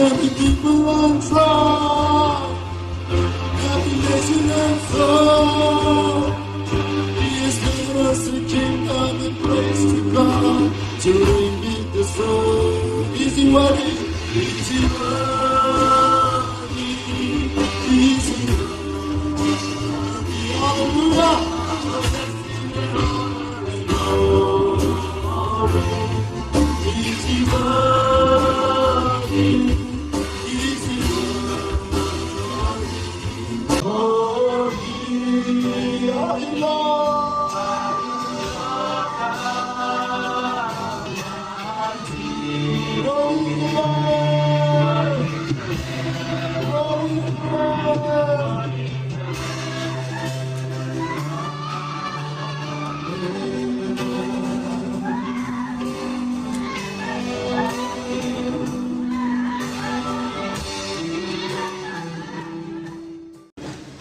Every people on trial, every nation and soul. He has given us a kingdom and praise to God to redeem the soul. Easy working, easy working, easy working. Hallelujah. Easy working.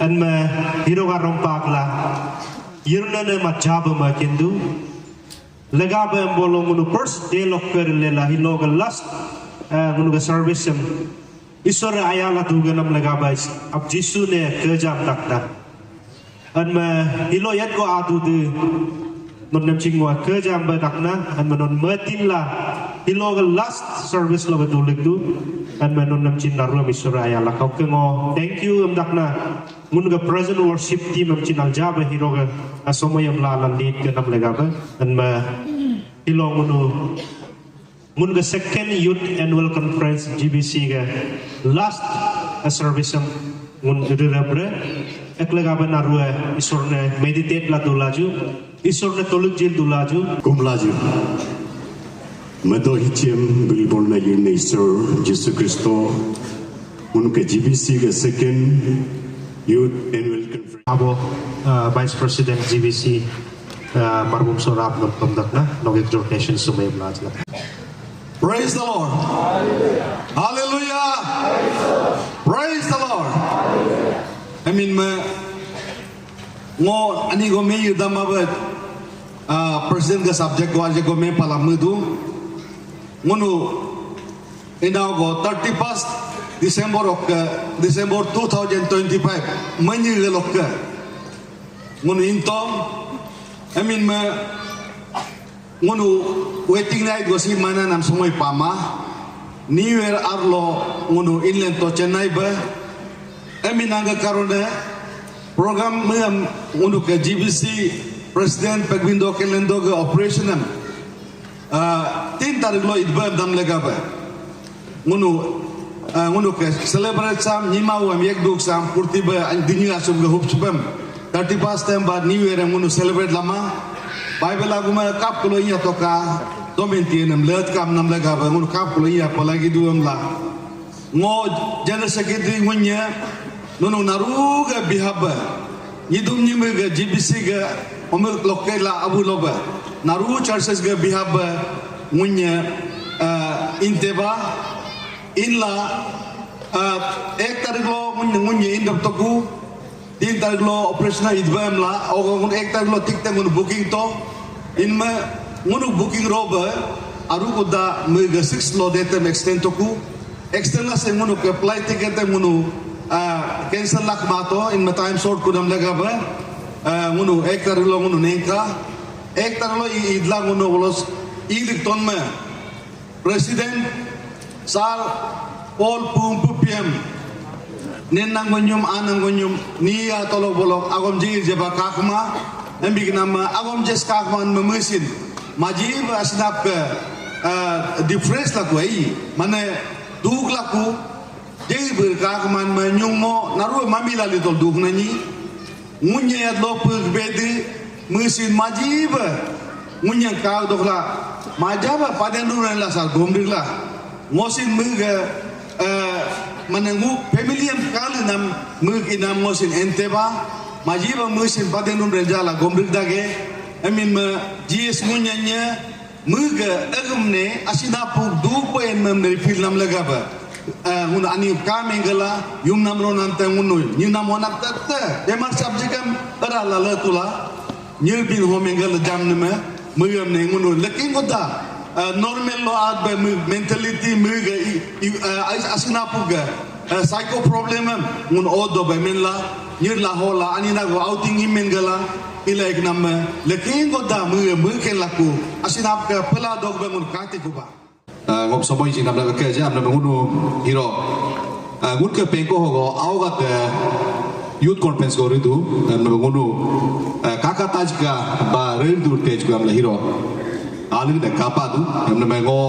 And me hiro garong pakla yirna ne majaba ma kindu lagaba embolong munu first day locker lela hiloga last munu ga service em isora ayala tuganam lagaba ab jisu ne kerjam takda and me hilo yat ko atu de non nem chingwa kerjam ba takna and me non mertin la hiloga last service lo betulik du and me non nem chin naru isora ayala kau kengo thank you em dakna Munga present worship team am chinal jaba hiroga asomayam la lead ke nam legaba and ma hilo munga second youth annual conference GBC ga last service am mun rebre ek legaba narua isorne meditate la dulaju isorne toluk jil dulaju kumlaju mato hichim bilbol na yune isor Jesus Christo munga GBC ga second Youth Annual Conference. Abo Vice President GBC Marbum Sorab Nagpamdakna Nog exhortation sumayam lajla. Praise the Lord. Hallelujah. Praise the Lord. I mean, mo ani go me yudam abad President ka subject ko aje go me palamudu. Munu inago 31st December 2025 manyigalok ka ngunu into I mean ngunu waiting night gosi mana nam sumoy pama New Year arlo ngunu inland to Chennai ba I mean anga karone program ngunu ka GBC President Pagbindo Kelendo ka operation am 3 tarik lo idba dam lega ba ngunu ke celebrate sam nyimau am yek duk sam purti ba dunia asum ga hup chupam 31st time ba new year ngunu celebrate lama bible aguma kap kolo iya toka domenti nam let kam nam laga ba ngunu kap kolo iya palagi duam la ngo general secretary ngunya nono naru ga bihaba yidum nyime ga GBC ga omel lokela abu loba naru churches ga bihaba ngunya inteba inla ek tarik lo munye indap toku 3 tarik lo operational idbam la ogun ek tarik lo tikta ngun booking to inma ngunu booking roba aru koda mega 6 lo data extend toku extend la se ngunu ke flight ticket ngunu cancel lak mato in ma time short kudam laga ba ngunu ek tarik lo ngunu nengka ek tarik lo idla ngunu bolos ilik ton ma president Sal Paul Pumpu PM Nenang Gonyum Anang Gonyum Nia Tolok Bolok Agom Jir Jeba Kakma Nembik nama Agom Jes Kakman Memesin Majib Asnap ke difference laku ai mana duk laku jadi berkakuman menyungmo naruh mamila litol duh nani ngunya lopur bedi mesin majiba ngunya kau dokla majaba pada nuran lah sal gomdir lah ngosin muga menenguk familiam kali nam muginam ngosin enteba majiba mesin pada nuran jala gomdir dage amin me jis ngunya muga agamne asinapuk dupen mem dari film lagaba ngun ani kamengala yum namro nante ngunoi ni namonak tatta demar sabjikam ara la tula nyilbin homengala jamnema muyam ne ngunoi lekin goda normal lo ad ba mentality muga asinapuga psycho problem ngun odo ba menla nyirla hola ani na go outing imengala ila eknam lekin goda muken laku asinapka pela dog ba ngun kati kuba ngop somoy jing namla ke jam na ngunu hiro ngun ke pengko hogo awga ke youth conference go ridu na ngunu kakak tajga ba ridu tej go amla hiro alin da kapadu namna mengo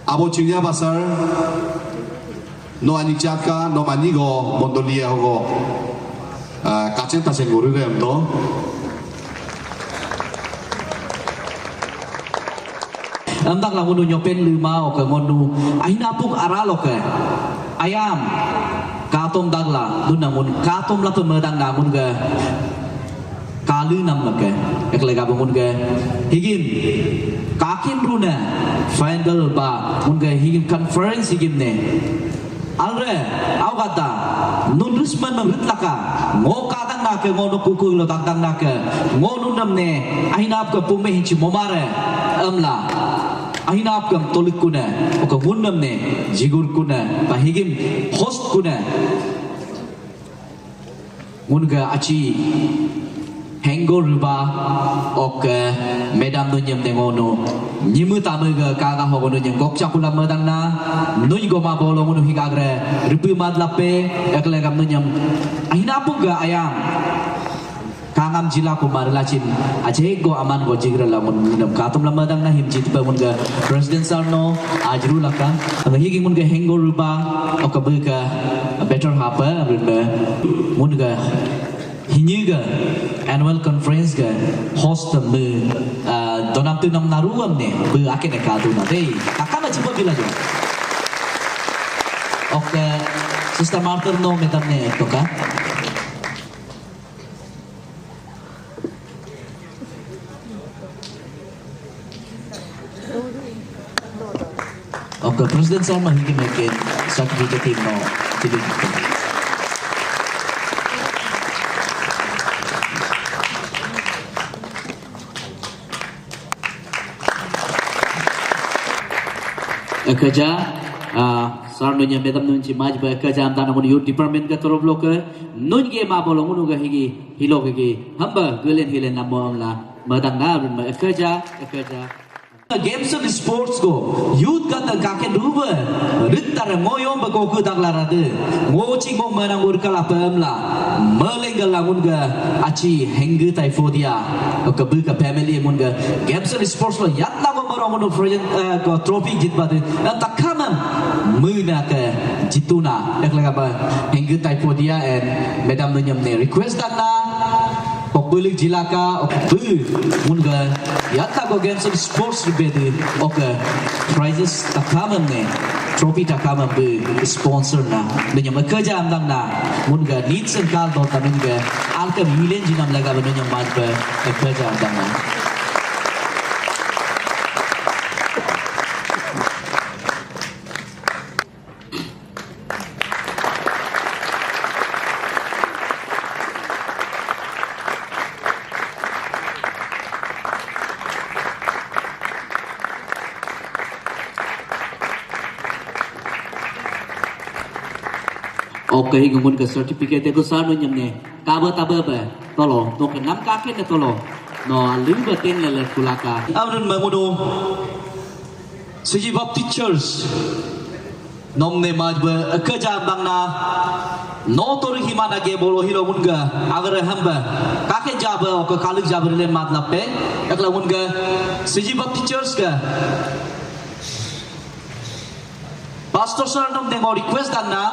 abo chinya basar no ani chatka no mani go mondolia hogo kachen tachen go ridu amdo Amdak lah ngunu nyopen lima oke ngunu aina puk aralok ke ayam katom dagla dun namun katom lah pemedang namun ke kalu nam ke eklega bangun ke higim kakin runa final ba mun ke higim conference higim ne alre au kata nundus man memritlaka ngo kadang nak ke ngono kuku lo tang nak ke ngono nam ne aina ke pume hinci momare amla ahina apkam tolik kuna oka munnam ne jigur kuna bahigim host kuna munga aci hengor ba oka medam no nyem dengono nyimu tamuga kaga hogono nyem gokcha kula medang na nui goma bolo munu higagre ribu madlape ekle gam no nyem ahina apuga ayam kangam jila kumar lacin aje go aman go jigra lamun nam katum lamadang na himjit pa mun ga president sarno ajru laka ang higi mun ga hengo ruba o ka buka better hapa mun ga hinyiga annual conference ga host me donam tu nam naruam ne bu akene ka tu na dei kakama jipa bila jo ok sister martyr no metam ne to ka Okay, President Salma hindi makin certificate no certificate. Kerja sarnonya medam nunci maj ba kerja am tanah youth department ka torob lo ke nun ge ma bolong unu ga higi hilo ge hamba gelen namam la madang na run ma kerja games and sports go youth kata kaken duba rittar moyom ba ko ku daglara de ngochi mo manang urkala pamla melenggal lamun ga aci hengu tai fodia ka bu ka family mun ga games and sports lo yatna go maro mun project ko trophy jitba de takhamam muna ka jituna ekla ba hengu tai fodia and madam nyam ne request dana Pokbulik jilaka okbu munga yatta go games and sports ribede oka prizes takamam ne trophy takamam be sponsor na nanya makerja amdang na munga needs and kal do tamunga alka milen jinam laga nanya majba makerja amdang na Okay, gumun ke certificate ko sa no nyam ne kaba taba ba tolo to ke nam ka ke ne tolo no limba ten le kulaka amrun mamudo siji bab teachers nom ne majba akaja bangna no tor himana ge bolo hilo munga agar hamba kake jaba ko kalik jabr le matlab pe ekla munga siji bab teachers ka Pastor sir nom dengo request dan na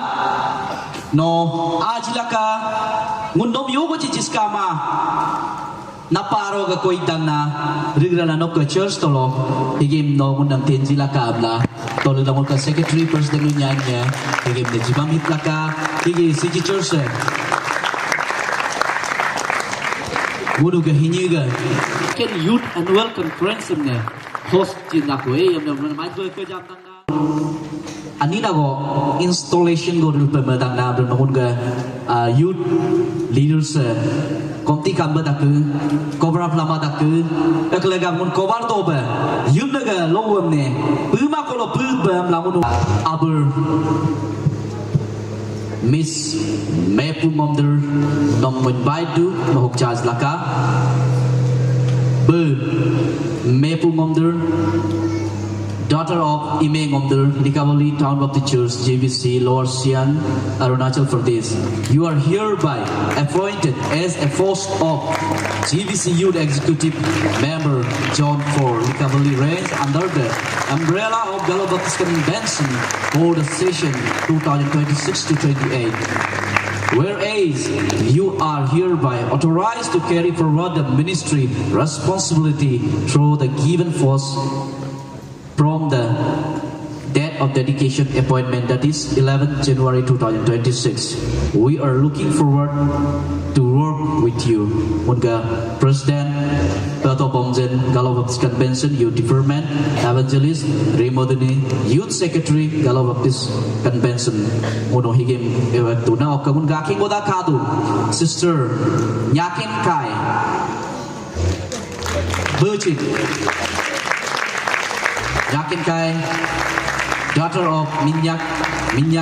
no ajilaka ngundom yogo chi jiskama naparo ga koi dan na rigrala no ka church tolo higim no ngundam tenjila ka abla tolo da ka secretary president nya nya higim de jibam hitlaka higi siji church Guru ke hiniga ken youth annual conference ne host chin la ko e yam mai ko ke jam tang na ani na go installation go dil pe madang na dil mahun ga youth leaders komti kamba dak cover up lama dak ek lega mun cover to ba yun na ga lowam ne puma ko lo pu ba la mun aber Miss Mepu Momder Nomon Baidu Mahok Charles Laka Bu Mepu Momder daughter of Ime Momder Likavali Town of the Church JVC Lower Sian Arunachal Pradesh. You are hereby appointed as a post of GVC Youth Executive Member John 4 Likavali range under the umbrella of Galo Baptist Convention for the session 2026 to 28. Whereas you are hereby authorized to carry forward the ministry responsibility through the given force from the date of dedication appointment, that is 11 January 2026. We are looking forward to work with you. Munga President Tato Pomzen Galo Baptist Convention Youth Department Evangelist Remodini Youth Secretary Galo Baptist Convention Muno Higim Ewaktuna Okamun Gaking Oda Kadu Sister Nyakin Kai Burchik Yakin Kai, daughter of Minyak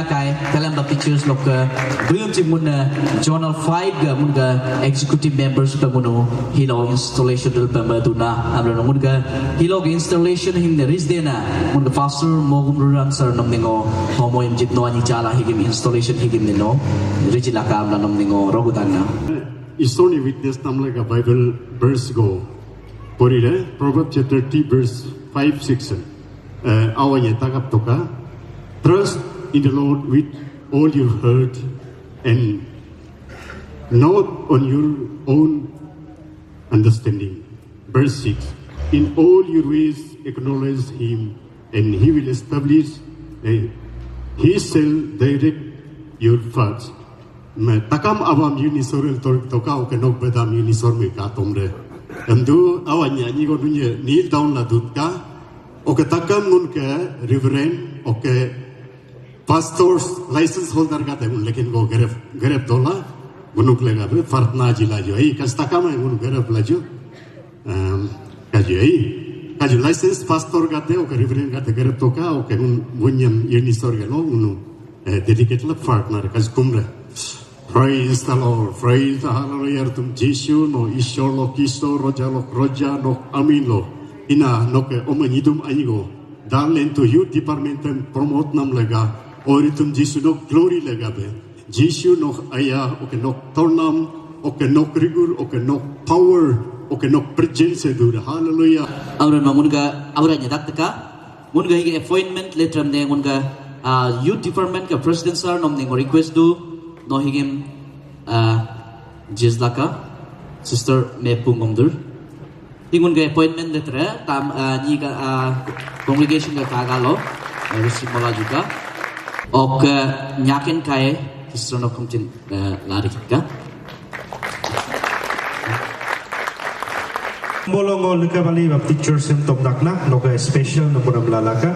Kai, Kalam Baptist Church Loka, William Muna, Journal 5 Munga, executive members Pamuno, Hilo installation del Pamaduna, Amramunga, Hilo installation him the Rizdena, Munga Pastor Mogumran Sir Nomningo, Homo Jitno Anichala Higim installation Higim Nino, Rigilaka Nomningo, Robutana. It's only witness like a Bible verse go. Porire, Proverbs chapter 30 verse 5, 6. Awanya takap toka. Trust in the Lord with all your heart and not on your own understanding. Verse 6. In all your ways acknowledge Him, and He will establish. He shall direct your paths. Takam awam unisoril toka okenok bedam unisor me katomre. Endu awanya ni go dunya kneel down la dutka. Oke takam nun ke reverend oke pastors license holder ka te un lekin go gerep dola gunuk lega be fartna jila jo ei kas takam un gerep la jo kaju ei kaju license pastor ka te oke reverend ka te gerep toka oke un bunyam unisor ke lo unu dedicate la partner kas kumre. Praise the Lord, praise the Hallelujah tum Jishu no Ishor lo Kisto roja lo roja no amin lo ina no ke omanidum anigo darlen to youth department and promote nam lega oritum Jishu no glory lega be Jishu no aya oke no tornam oke no rigur oke no power oke no presence dur hallelujah Auran munga auranya daktaka munga hige appointment letter ne munga youth department ka president sir nom ne request do no higim Jizlaka sister Mepu Momdur hingun ga appointment letter tam ni ka congregation ka kagalo receive mola juga ok nyakin kai sister no kumcin lari ka Bolongo Likavali Baptist Church sem tom nakna no ka special no pura lalaka.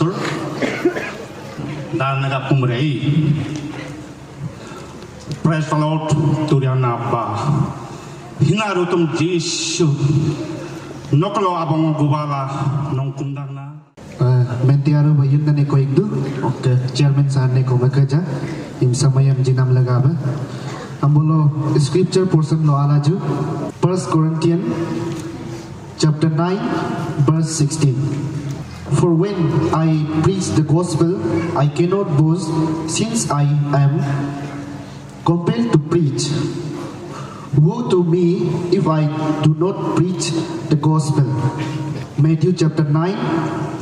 pastor. Dan nagap kumrei. Praise the Lord to the Anaba. Hinarutum Jishu. Noklo abang gubala nong kundana. Mentiaru bayun na neko ikdu. Okay, chairman saan neko makaja. Im samayam jinam lagaba. Ambulo scripture portion lo alaju. 1 Corinthians chapter 9 verse 16. For when I preach the gospel, I cannot boast, since I am compelled to preach. Woe to me if I do not preach the gospel. Matthew chapter 9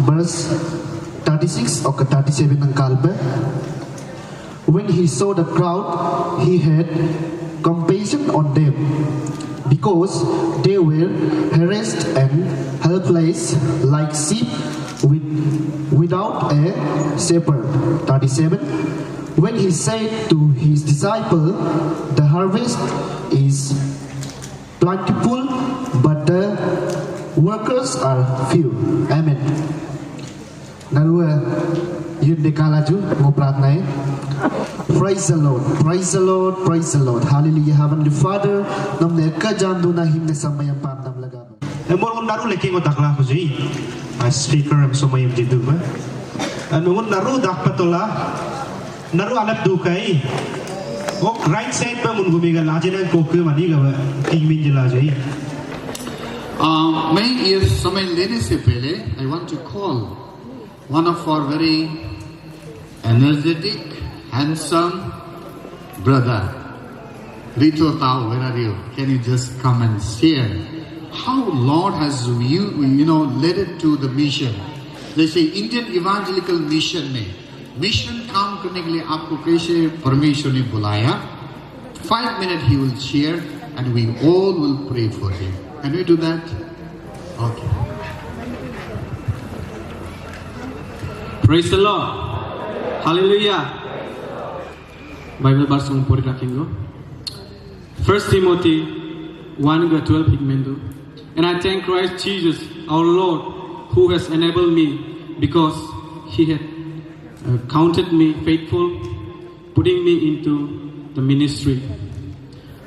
verse 36 or 37 ang kalba. When he saw the crowd, he had compassion on them, because they were harassed and helpless like sheep without a shepherd. 37. When he said to his disciple, the harvest is plentiful, but the workers are few. Amen. Narua yun dekalaju ngopratnai. Praise the Lord, praise the Lord, praise the Lord. Hallelujah. Heavenly Father, namne kajandu na himne samayang pam nam lagaba. Emor naru leki ngotaklah kuzi. Speaker am sumayam jidu ba. Nungun naru dak patola. Naru alap dukai. Ok right side pa mun gumigal ajinan koke mani ga king min jila jai. मैं ये समय लेने से पहले I want to call one of our very energetic, handsome brother, Rito Tao. Where are you? Can you just come and share how Lord has led it to the mission? जैसे Indian evangelical mission में mission काम करने के लिए आपको कैसे परमेश्वर ने बुलाया. 5 minutes he will share and we all will pray for him. Can we do that? Okay. Praise the Lord. Hallelujah. Bible verse ng pori rakingo. 1 Timothy 1:12 higmendo. And I thank Christ Jesus, our Lord, who has enabled me, because He had counted me faithful, putting me into the ministry.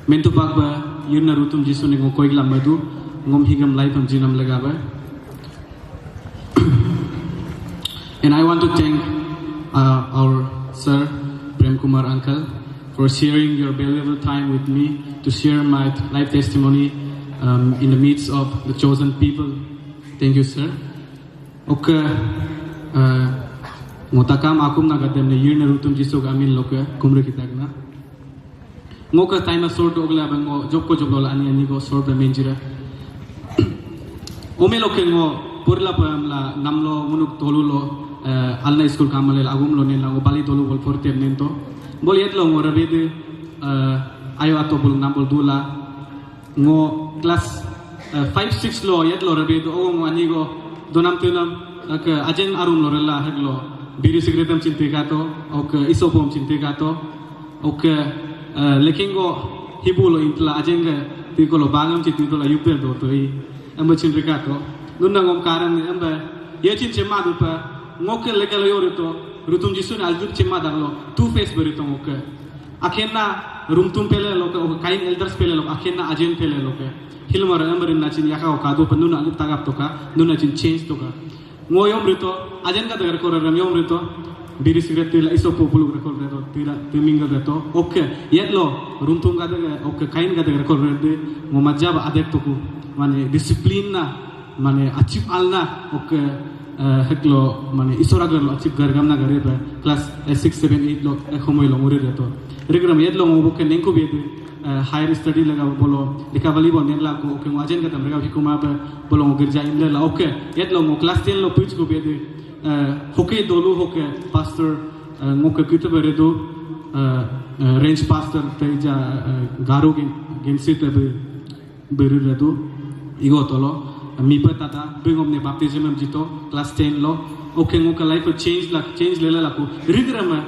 Mento pagba yun na rutum Jisu ni ngong koig lamadu ngom higam life am jinam lagaba. And I want to thank our Sir Prem Kumar Uncle for sharing your valuable time with me to share my life testimony in the midst of the chosen people. Thank you, sir. Okay. Ngotakam akum na gadem na yun na rutum Jisu amin loka kumre kitag na. Ngoka time sort ogla bango jokko jokla ani go sort the menjira. Ome loke ngo purla pamla namlo munuk tolulo alna school kamale agum lo nela ngo bali tolu bol forte nento. Bol yetlo ngo rabede ayo ato bol nambol dula ngo class 5-6 lo yetlo rabede o ngo ani go donam tunam ak ajen arum lo rela haglo biri sigretam chinte kato ok isopom chinte kato ok lekingo hibulo intla ajenga tikolo bangam chititola yupel do toi amba chinrikato nunna ngom karan amba yechin chema dupa ngoke lekalo yorito rutum Jisu aljuk chema daglo two face berito ngoke akhena rumtum pele loke o kain elders pele loke akhena ajen pele loke hilmar amrin nachin yaka o kadu panuna alip tagap toka nunna chin change toka ngoyom rito ajen ka dagar koram yom rito biri sigaret tila iso populu rekor reto tira timinga reto okay yetlo rumtum ka dagar okay kain ka dagar kor rede ngo majab adek toku mane discipline na mane achieve alna okay heklo mane isora garlo achieve gargam na gare class 6 7 8 lo khomoy lo ngore reto regram yetlo ngo bokke nenko bede higher study laga bolo likavali bo nenla ko okay ngo ajen ka tamrega hikuma bolo ngo girja imle la okay yetlo ngo class 10 lo pitch ko bede hoke dolu hoke pastor ngoke kute beredo range pastor teja garo gensit beredo igo tolo mi patata bengom ne baptism am jito class 10 lo oke ngoke life change lela la ko rigrama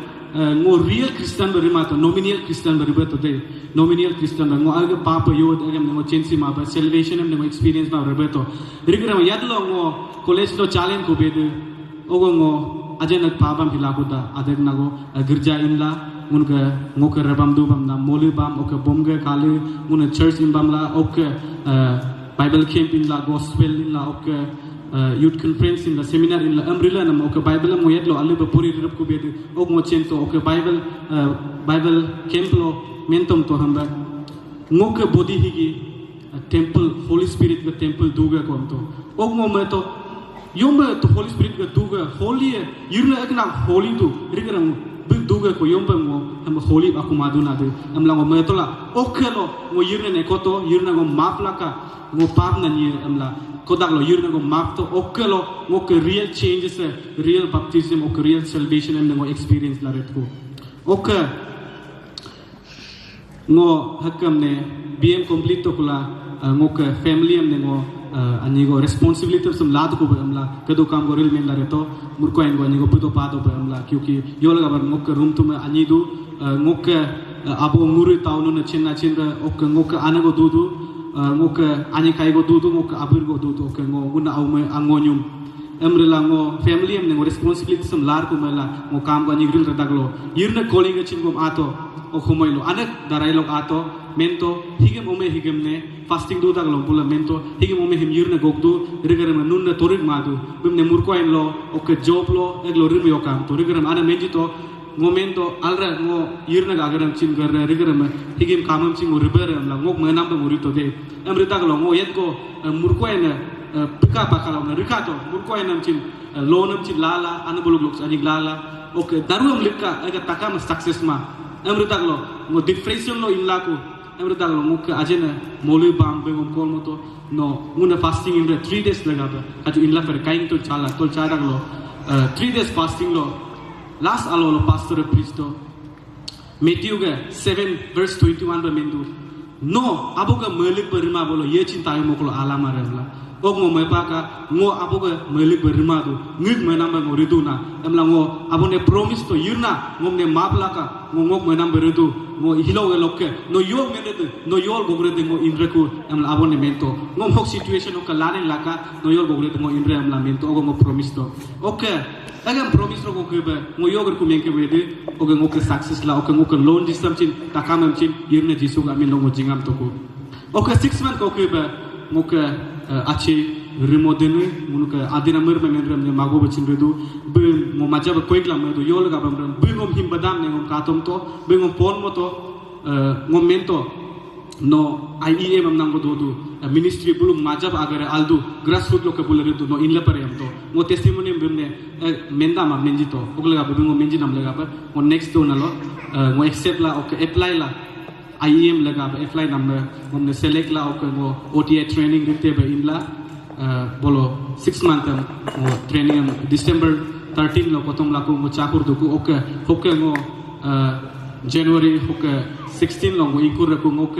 ngo real christian berimato nominal christian beribato de nominal christian ngo alga papa yod agam ngo change ma ba salvation am ngo experience ma beribato rigrama yadlo ngo college lo challenge ko bede ogongo ajenak pabam hilakuda adek nago girja inla unka ngoke rabam du bam na moli bam oke bomge kali un church in bam la oke bible camp in la gospel in la oke youth conference in la seminar in la umbrella nam oke bible mo yedlo alle ba puri rub ku bed ok mo chento oke bible camp lo mentom to hamba ngoke body higi temple holy spirit ga temple duga kom to ok mo me to yomba to holy spirit ga duga holy yirna ekna holy tu rigaram bil duga ko yomba mo am holy aku maduna de am la mo metola okelo mo yirna ne koto yirna go mapla ka mo pap na ni am la kodak lo yirna go map to okelo mo ke real changes real baptism ok real salvation am go experience la ret ko ok ngo hakam ne bm complete to kula ngo ke family am ne ngo ani go responsibility sam lad ko amla kado kam goril men la reto murko en go ani go puto pado ba amla kyuki yola ga ngo ke room to me ani du ngo ke abo nguri tawno na chinna chinra ok ngo ke anago dudu ngo ke ani kai go dudu ngo ke abir go dudu ok ngo guna au me angonyum amrela ngo family am ne ngo responsibility sam lar ko mela ngo kam go ani gril radaglo yirna calling chin gom ato o khomoilo anak darai lok ato mento higem ome higem ne fasting do daglo bula mento higem ome him yirna gogdu rigaram nunna torig madu bimne murko en lo ok job lo eglo rim yo kam to rigaram ana menjito momento alra ngo yirna gagaram chin garra rigaram higem kamam chin ngo riberam la ngok menam ba murito de amri daglo ngo yetgo murko en pika bakalo na rikato murko enam chin lonam chin lala ana buluk lok ani lala ok daruam likka aga takam success ma amri daglo ngo differential lo illaku amri daglo ngok ajena moli bam be ngom kol moto no nguna fasting in 3 days lagaba aju illa per kain to chala tol chada glo 3 days fasting lo last alo lo pastor pristo Matthew ga 7 verse 21 ba mendu no abuga malik berima bolo ye cinta mo ko alama remla ok mo mai paka ngo abuga malik berima du ngik menam ba ngoriduna emla ngo abone promise to yirna ngom ne maplaka ngok menam beredu ngo hilo lokke no yol menedu no yol gogrede ngo indreku emla abone mento ngom hok situation ok lane laka no yol gogrede ngo indre emla mento ok ngo promise to okay agam promise ro ko kebe ngo yogur ku menke wede ok ngo ke success la ok ngo ke loan disam chin takamam chin yirna jisu ga min ngo jingam to ko ok 6 month ko kebe ngo ke ache remodenu ngo ke adina mer me men ne mago bachin redu be ngo majab koigla me do yol ga bam be ngom him badam ne ngom katom to be ngom pon mo to ngom mento no IEM am nango do ministry bulu majab agare aldu grassroots lo ke bulare do no inla pare am to ngo testimony bemne menda ma menjito ogla ga be ngo menji nam lega ba ngo next do na lo ngo accept la ok apply la IEM lega ba apply nam ngom ne select la ok ngo OTA training rite ba inla bolo 6 month ngo training am December 13 lo kotom la ko ngo chakur do ko ok ok ngo January ok 16 lo ngo ikur ko ok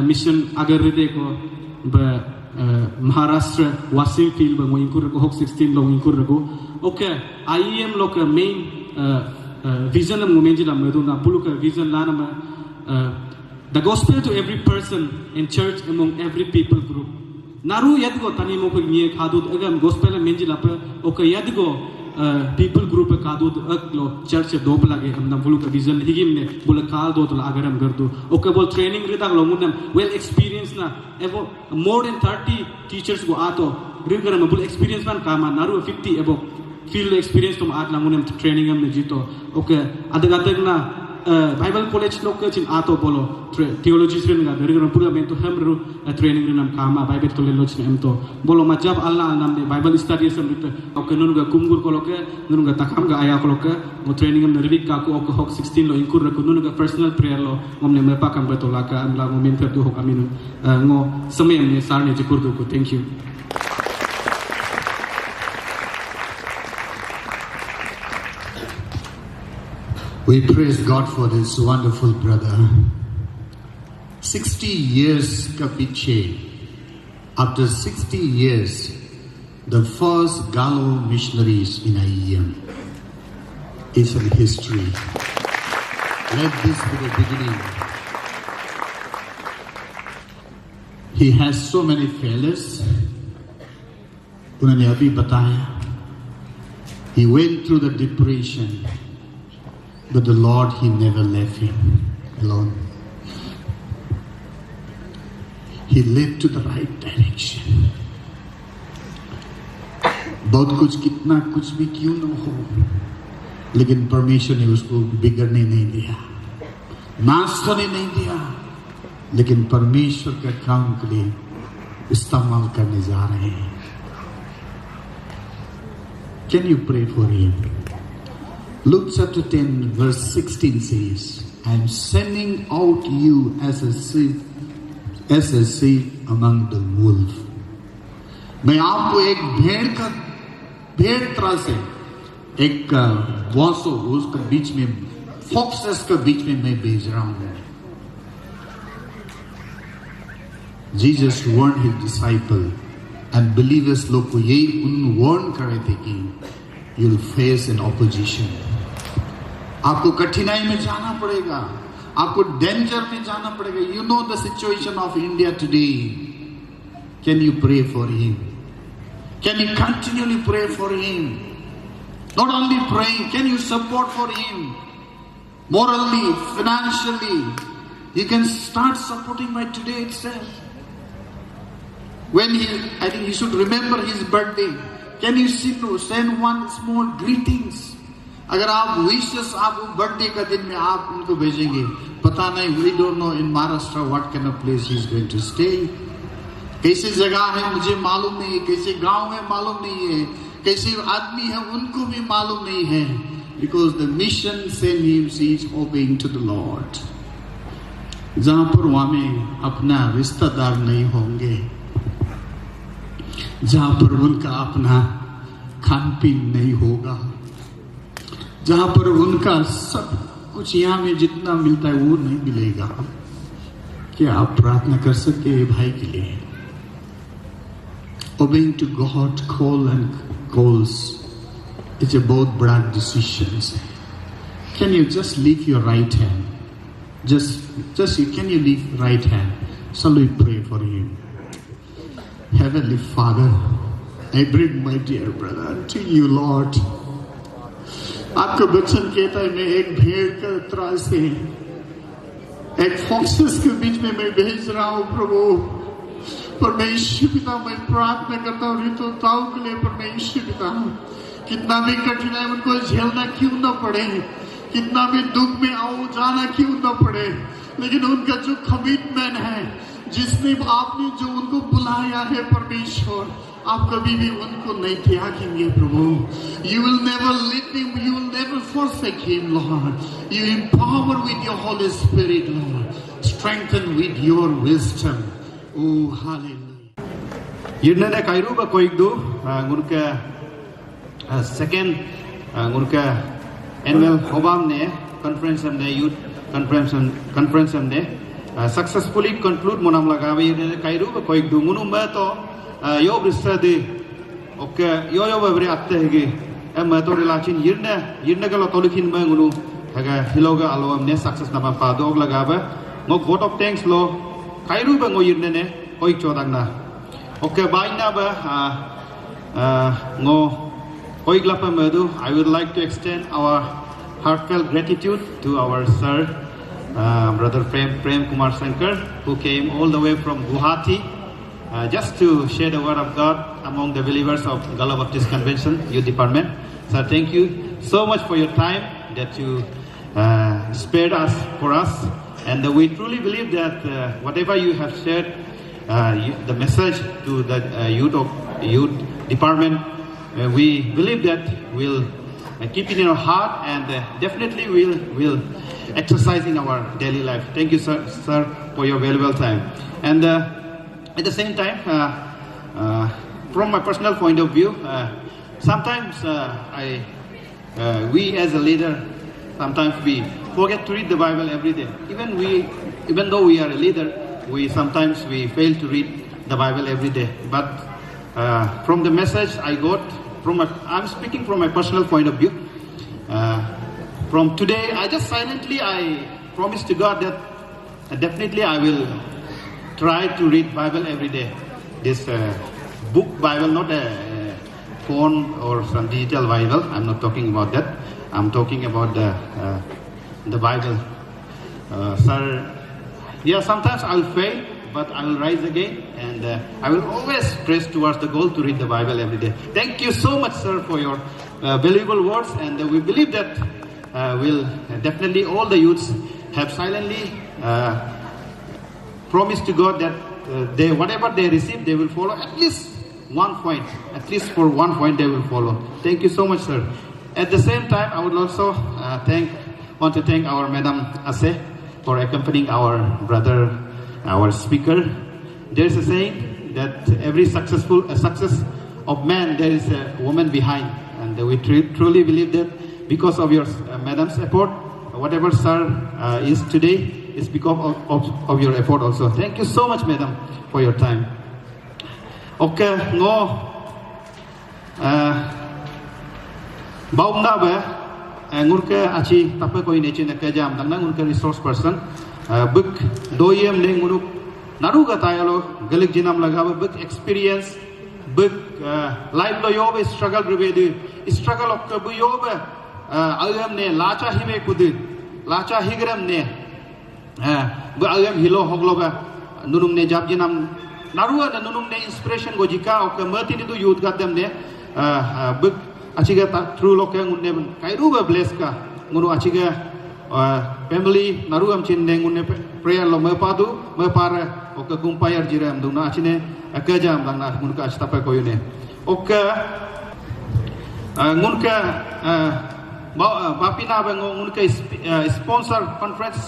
mission agar ride ko ba Maharashtra Wasim field ba ngo ikur ko hok 16 lo ikur ko okay IEM lo ka main vision am menji la medu na bulu ka vision la na the gospel to every person in church among every people group naru yadgo tani mo ko nie khadu agam gospel menji la pa okay yadgo people group kadu aglo church do lage amna bulu ka vision higim ne bul kal do to agaram gardu okay bol training rita lo munam well experience na evo more than 30 teachers go ato rigaram bul experience man kama naru 50 evo field experience tum at la munam training am ne jito okay adagatag na Bible college lo ka chin ato bolo theology stren ga rigaram pula men to hamru training rinam kama Bible college lo chin em to bolo majab Allah nam ne Bible study sam rit okay nun ga kumgur ko lo ke nun ga takam ga aya ko lo ke mo training am revik ka ko ok hok 16 lo inkur ko nun ga personal prayer lo ngom ne me pa kam beto la ka am la mo men do hok aminu ngo samay am ne sar ne jikur do ko thank you. We praise God for this wonderful brother. 60 years kapiche. After 60 years, the first Galo missionaries in IEM is in history. Let this be the beginning. He has so many failures. उन्होंने अभी बताया He went through the depression, but the Lord, He never left him alone. He led to the right direction. बहुत कुछ कितना कुछ भी क्यों न हो, लेकिन परमेश्वर ने उसको बिगड़ने नहीं दिया, नाश होने नहीं दिया, लेकिन परमेश्वर के काम के लिए इस्तेमाल करने जा रहे हैं. Can you pray for him? Luke chapter 10 verse 16 says, I am sending out you as a sheep among the wolves. मैं आपको एक भेड़ तरह से एक वासो उसके बीच में, फॉक्सेस के बीच में मैं भेज रहा हूं. Jesus warned his disciple and believers लोग को यही उन वार्न कर रहे थे कि you will face an opposition. आपको कठिनाई में जाना पड़ेगा, आपको डेंजर में जाना पड़ेगा. You know the situation of India today. Can you pray for him? Can you continually pray for him? Not only praying, can you support for him? Morally, financially, you can start supporting by today itself. When I think you should remember his birthday. Can you send one small greetings? अगर आप विशेष आप birthday का दिन में आप उनको भेजेंगे, पता नहीं, we don't know in Maharashtra what kind of place he is going to stay. कैसी जगह है मुझे मालूम नहीं है, कैसे गांव है मालूम नहीं है, कैसे आदमी है उनको भी मालूम नहीं है. Because the mission sent him, he is obeying to the Lord. जहां पर वहां में अपना रिश्तेदार नहीं होंगे, जहां पर उनका अपना खान पीन नहीं होगा, जहां पर उनका सब कुछ यहाँ में जितना मिलता है वो नहीं मिलेगा. क्या आप प्रार्थना कर सकते हैं भाई के लिए? Obeying to God call and calls, it's a बहुत बड़ा decisions. Can you just lift your right hand? Just can you lift right hand? Shall we pray for him? Heavenly Father, I bring my dear brother to you, Lord. आपका वचन कहता है मैं एक भेड़ का तरह से एक फॉक्सेस के बीच में मैं भेज रहा हूँ प्रभु. परमेश्वर पिता मैं प्रार्थना करता हूँ ऋतुताओं के लिए. परमेश्वर पिता कितना भी कठिनाई उनको झेलना क्यों न पड़े, कितना भी दुख में आओ जाना क्यों न पड़े, लेकिन उनका जो कमिटमेंट है, जिसने आपने जो उनको बुलाया है परमेश्वर, आप कभी भी उनको नहीं त्यागेंगे प्रभु. You will never leave him, you will never forsake him, Lord. You empower with your Holy Spirit, Lord. Strengthen with your wisdom. Oh, hallelujah. Yirnene kairuba koigdu ngurka second ngurka annual hobam ne conference ne youth conference ne successfully conclude monam lagawe yirnene kairuba koigdu munumba to yo bristade okke yo bavre atte hege em to relachin yirne galo tolikin ba ngunu haga hiloga alo ne success na pa do lagabe mo vote of thanks lo kairu ba ngo yirne ne koi chodang na okay baina ba ngo koi glapa medu. I would like to extend our heartfelt gratitude to our sir brother Prem Kumar Shankar, who came all the way from Guwahati just to share the word of God among the believers of Gala Baptist Convention Youth Department. Sir, thank you so much for your time that you spared us for us. And we truly believe that whatever you have shared, the message to the youth department, we believe that we'll keep it in our heart and definitely we'll exercise in our daily life. Thank you, sir, for your valuable time. And at the same time, from my personal point of view, sometimes we as a leader, sometimes we forget to read the Bible every day. Even though we are a leader, sometimes we fail to read the Bible every day. But from the message I got, I'm speaking from my personal point of view. From today, I promise to God that definitely I will try to read Bible every day. This book Bible, not a phone or some digital Bible. I'm not talking about that. I'm talking about the Bible. Sir, yeah, sometimes I'll fail, but I will rise again, and I will always press towards the goal to read the Bible every day. Thank you so much, sir, for your valuable words, and we believe that will definitely all the youths have silently promised to God that they whatever they receive, they will follow at least 1 point. At least for 1 point, they will follow. Thank you so much, sir. At the same time, I would also want to thank our Madam Ase for accompanying our brother, our speaker. There is a saying that every success of man, there is a woman behind, and we truly believe that because of your Madam's effort, whatever sir is today is because of your effort also. Thank you so much, Madam, for your time. Okay, no. Baumna ba ngurke achi tape koi neche na kajam dangna ngurke resource person book doyem le nguruk naru ga tayalo galik jinam lagawa book experience book life lo yobe struggle rubedi struggle of bu yobe ayam ne lacha hime kudu lacha higram ne bu ayam hilo hogloba nunung ne jab jinam naru na nunung ne inspiration go jika ok merti tu youth gadam ne book achiga through loke ngunne kairu ba bless ka nguru achiga family naru am chin ne ngunne prayer lo mepadu mepara ok kumpayar jiram dungna achine akaja am langna ngunka astapa koyune ok ngunka bapina ba ngunka sponsor conference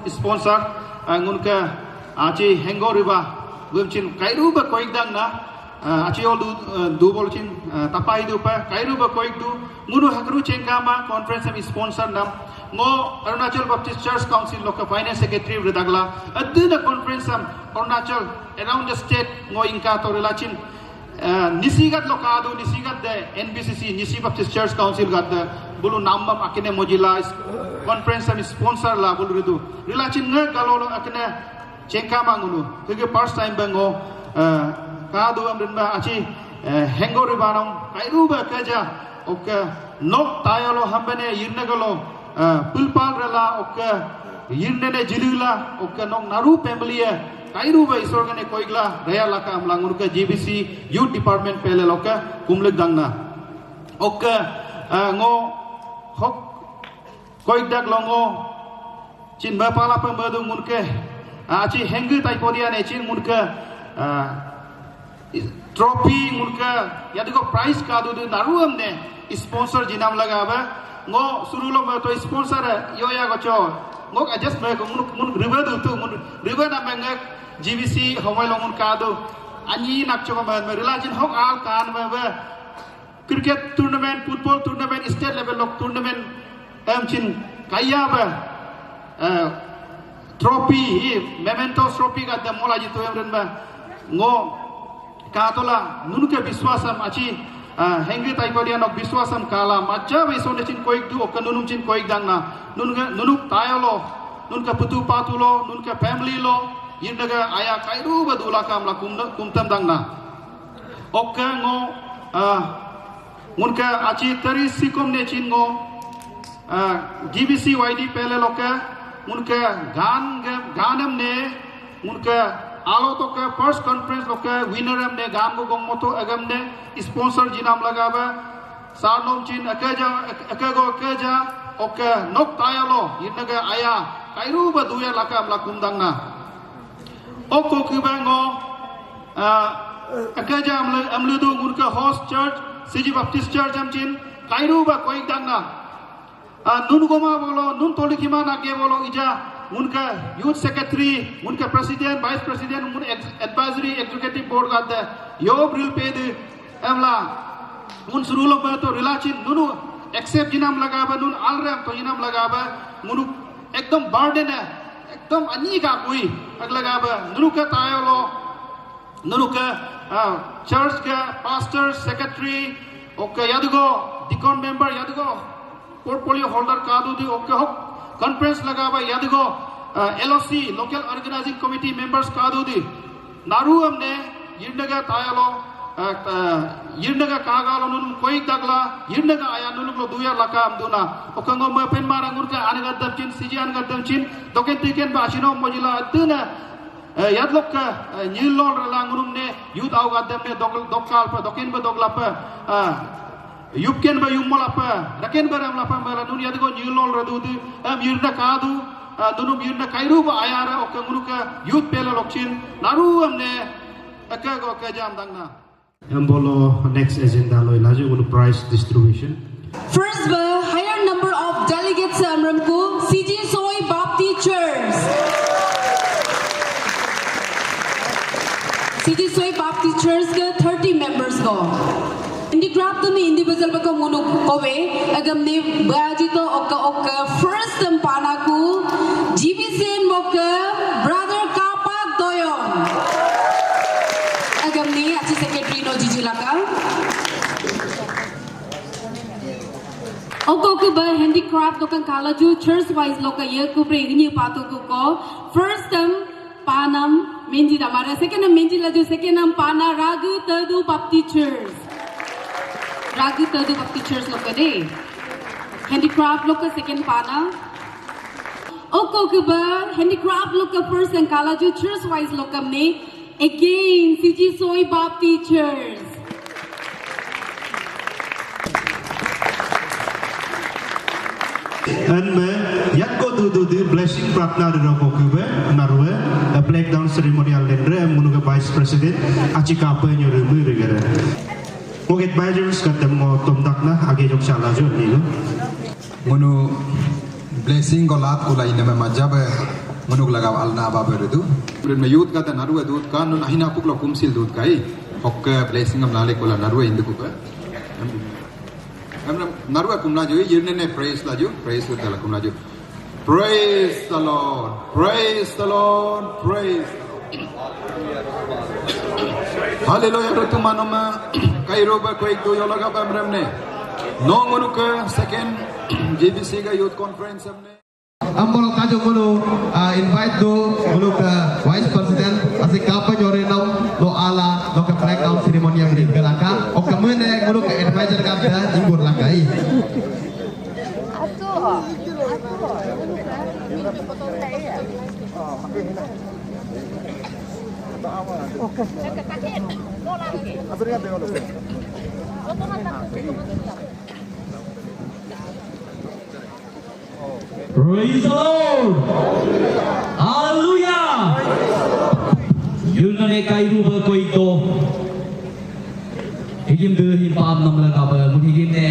sponsor ngunka achi hengoriba gumchin kairu ba koidang na achi all do bolchin tapai du pa kairu ba koik du ngunu hakru chengkama conference am sponsor nam ngo Arunachal Baptist Church Council loka finance secretary redagla aduna conference am Arunachal around the state ngo inka to relachin nisigat lokado nisigat the NBCC Nisi Baptist Church Council gat the bulu namam akine mojila conference am sponsor la bulu redu relachin nga galolo akine chengkama ngunu kege first time bango kadu am rinba achi hengori banam kairu ba kaja ok nok tayalo hambane yirnagalo pulpal rela ok yirnene jilula ok nok naru family kairu ba isorgane koigla raya laka am langur ka GBC youth department pele loka kumlek dangna ok ngo hok koigdak longo chin ba pala pa madu munke achi hengu tai podia ne chin munke trophy munka yadugo prize kadu du naruam ne sponsor jinam lagaba ngo surulo ma to sponsor yoya gocho ngo adjust me mun river du tu mun river na mangak GBC homai longun kadu ani nakcho ma relajin hok al kan ma cricket tournament football tournament state level of tournament chin kaya ba trophy mementos trophy ka da mola jitu em ba ngo katola nunuke biswasam achi hengi taikodian ok biswasam kala macha besone chin koik du ok nunum chin koik dangna nunuk tayalo nunka putu patulo nunka family lo yindaga aya kairu badula kam la kumtam dangna ok ngo ngunka achi tari sikom ne chin ngo GBC YD pele loka ngunka ganam ne ngunka alo to ka first conference loka winner am ne gam go gong moto agam ne sponsor jinam lagaba sarnom chin akaja oka nok tayalo yinaga aya kairu ba duya lakam lakum dangna oko kibango akaja amludu ngurka host church CG Baptist Church am chin kairu ba koik dangna nun goma bolo nun tolikima nage bolo ija munka youth secretary munka president vice president mun advisory executive board gadda yo bril pede amla mun surulo ba to relachin nunu accept jinam lagaba nun alram to jinam lagaba munu ekdom burden ekdom ani ka koi aglagaba nunu ka tayolo nunu ka church ka pastor secretary okay yadugo deacon member yadugo portfolio holder kadu di okay hok conference lagaba yadugo LOC local organizing committee members kadu di naru amne yindaga tayalo yirnaga kagalo nunum koik dagla yirnaga aya nunum lo duya lakam duna okango me pen marang urka anaga damchin sijian ga damchin doken tiken ba shino mojila tuna yadlok nyilol relang nunum ne yud au ga damne dokal pa doken ba dogla pa yupken ba yummala pa daken ba ram la pa mala nun yadgo nyilol redu yirna kadu nunum yirna kairu ba ayara okanguruka yud pela lokchin naru amne akago ka jam dangna Ambolo next agenda lo ilaju gunu prize distribution. First, the higher number of delegates Amramku, CG Soy Baptist Church. CG Soy Baptist Church ke 30 members ko. Indi grab to ni individual ba ko munu kowe agam ni baji to oka first tempana ku GBCN moka brother Kapak Doyon. Agam ni aci secretary no jijilaka. Oko ke ba handicraft dokan kala ju church wise loka ye ku pre ni patu ko first term panam menji damara second term menji la ju second term pana ragu tadu baptist church loka de handicraft loka second pana oko ke ba handicraft loka first and kala ju church wise loka me again CG Soy Baptist Church. And me yat ko du blessing pratna ro ko kube narwe a plaque down ceremonial dendre munuga vice president achika pa nyoru mu regere. Moget badgers katem mo tomdakna age jok sala jo ni lo. Munu blessing golat ko lain nama majab munuk lagaw alna aba beredu. Prem youth kata narwe dut kan nun ahina kuklo kumsil dut kai hokke blessing am lale kola narwe indu kuka. Narwa kumna jo yirne ne praise la jo praise with la kumna jo praise the Lord praise the Lord praise hallelujah ro tumanoma kairo ba koik do yolaga ba mremne no ngonuka second GBC ga youth conference amne Ambolo kajo mulu invite do mulu ke vice president asik kapa jore nau lo ala lo ke flag down ceremony yang digelaka o kemene mulu ke advisor kada jinggur lakai Praise the Lord. Hallelujah. Yun na kairu ba ko ito. Higim de hipam nam laga ba mun higim ne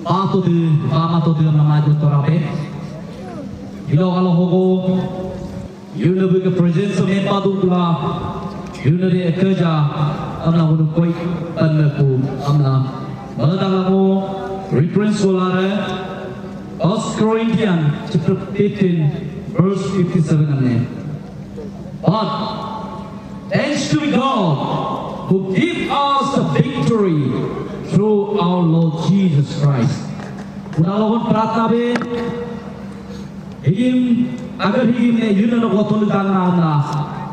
pa to de nama jo to rabe. Hilo alo hogo. Yun na ba presence of men padu kula. Yun na de kerja amna mun koi tan ku amna badang mo reference wala 1 Corinthians chapter 15 verse 57 amen. But thanks to God who give us the victory through our Lord Jesus Christ. Unalawan pratna be higim agar higim ne yunana gotol dana na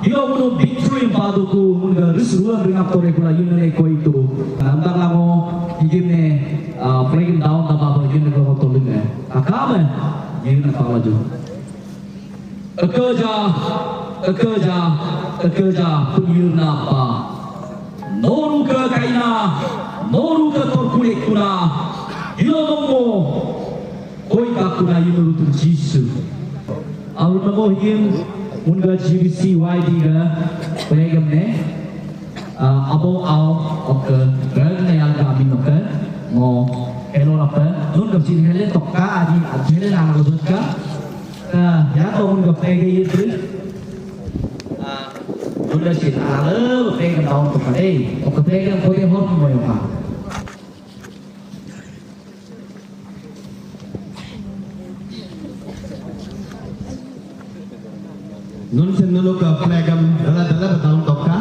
hiyo muno victory paduku munga risruan ringap tore kula yunane ko itu andang lamo higim ne breaking down na baba yunana gotol ne akame yunana pamaju kerja punyuna pa noru ke kaina noru ke torkulik kuna hilomo koi kakuna yunuru tu jisu awur namo him unga GBC YD ga pregam ne abo au ok rang ne al ga min ok mo elo apa nun ga jin hele tokka adi jele na ga dut ka ya to un ga prege yitu Udah sih, lalu pengen tahun kemarin, oke pengen kode hot mau yang apa? Nun sen nulu ke plegam dalam tahun toka.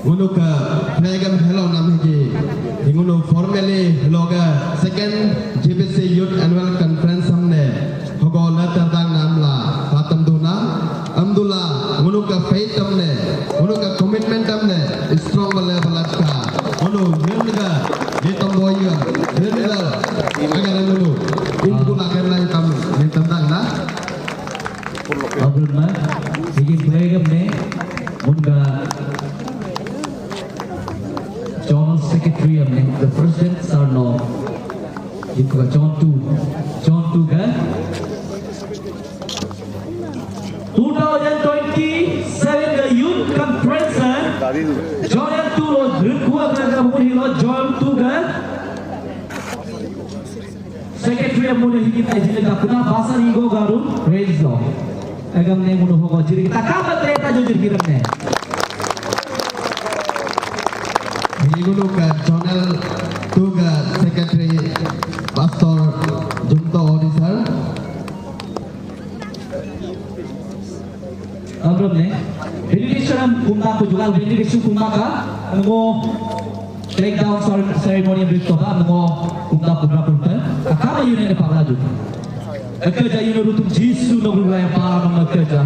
Untuk pelayan hello nama lagi. Untuk formally hello second GBC Youth Annual Conference हमने होगा लातर दांग नामला बातम दोना अम्दुला untuk faith हमने untuk commitment हमने strong level का untuk यंगा ये तंबोया यंगा अगर dulu itu akan lagi kami yang tentang ना अब ना ये pelayan हमने उनका General Secretary of the Presidents are now John 2 kan 2027 the Youth Conference John 2 lo Rukua kan John 2 kan Secretary of Muna Hiki Tajil ka Kuna Basa Rigo Garu Praise Law Agam ne Muna Hogo Jiri kita kamat reta jujur kiram ne Dulu ke channel tu ke secretary pastor junta auditor. Abram ne, benediction kumna ko jugal benediction kumna ka, ngo take down ceremony berito ka, ngo kumna punta, akama yun ne pagla ju. Kerja yun rutum Jisu no gulay para ng kerja.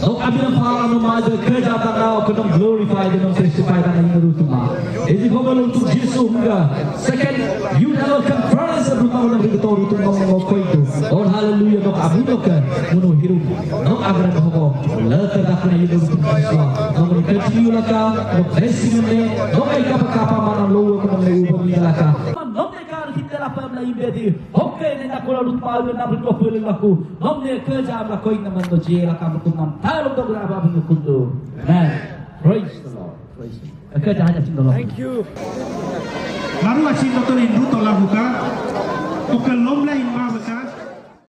So kami ng para ng mga kerja tanaw ko ng glorify ng testify na yun rutum ma. Ezi ko balong tu Jisu mga second you have a conference rutum ng rito rutum ng mga koito. Oh hallelujah no abu no ka muno hiru. No abran ko later dak na yun rutum Jisu. No ni continue la ka no blessing ne no kay kapapa man lo ko ng ubang nila ka. No te ka kita la pam la ibedi. Okay ne na ko rutum na rito aku nomne kerja amla koi naman do jela kam kunam talo do graba bu kundu amen praise the lord praise kerja hanya sing thank you lalu asin to rin ruto lahuka o kalom